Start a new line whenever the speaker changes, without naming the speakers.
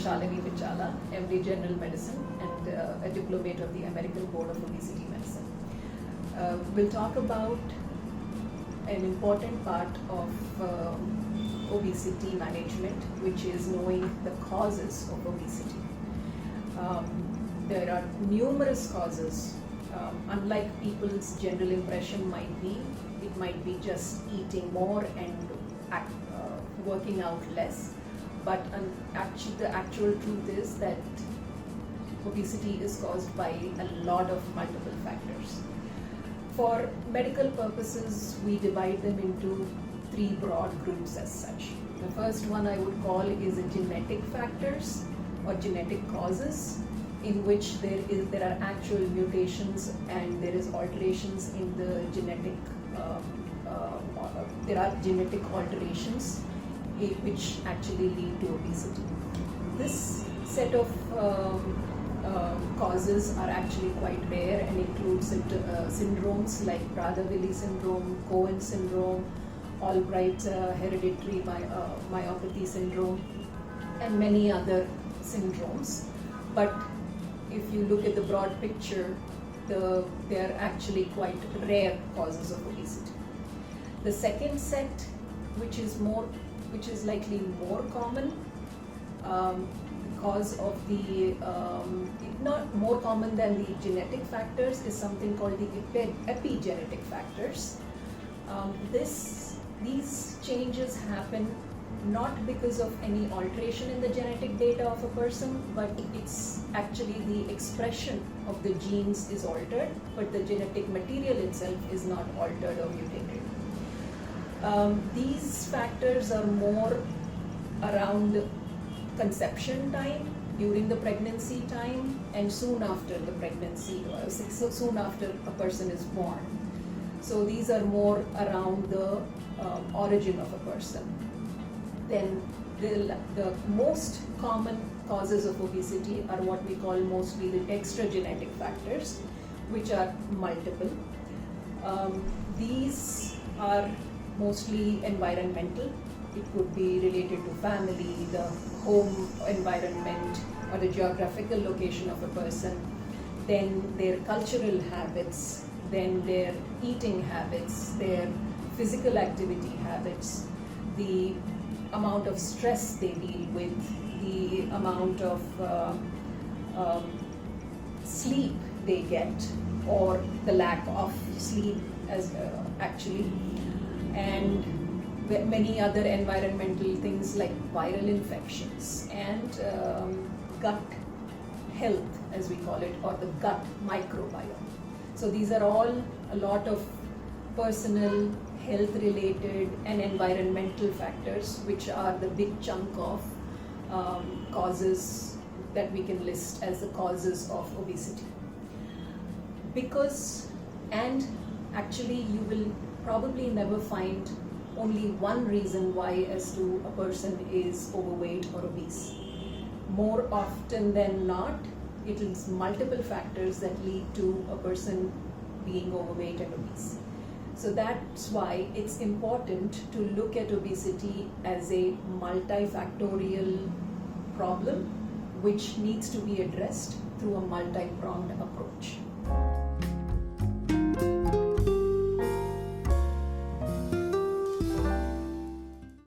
Dr.Shalini Bichala, MD General Medicine and a diplomate of the American Board of Obesity Medicine. We'll talk about an important part of obesity management, which is knowing the causes of obesity. There are numerous causes. Unlike people's general impression might be, it might be just eating more and working out less. But the actual truth is that obesity is caused by a lot of multiple factors. For medical purposes, we divide them into three broad groups as such. The first one I would call is genetic factors or genetic causes, in which there are actual mutations and there is alterations in the genetic. There are genetic alterations which actually lead to obesity. This set of causes are actually quite rare and include syndromes like Prader-Willi syndrome, Cohen syndrome, Albright hereditary myopathy syndrome, and many other syndromes. But if you look at the broad picture, they are actually quite rare causes of obesity. The second set, which is likely more common, because of the not more common than the genetic factors, is something called the epigenetic factors. These changes happen not because of any alteration in the genetic data of a person, but it's actually the expression of the genes is altered, but the genetic material itself is not altered or mutated. These factors are more around conception time, during the pregnancy time, and soon after the pregnancy, so soon after a person is born. So these are more around the origin of a person. Then the most common causes of obesity are what we call mostly the extragenetic factors, which are multiple. These are mostly environmental. It could be related to family, the home environment, or the geographical location of a person, then their cultural habits, then their eating habits, their physical activity habits, the amount of stress they deal with, the amount of sleep they get, or the lack of sleep actually, and many other environmental things like viral infections and gut health, as we call it, or the gut microbiome. So these are all a lot of personal, health related and environmental factors, which are the big chunk of causes that we can list as the causes of obesity. And actually you will probably never find only one reason why as to a person is overweight or obese. More often than not, it is multiple factors that lead to a person being overweight and obese. So that's why it's important to look at obesity as a multifactorial problem which needs to be addressed through a multi-pronged approach.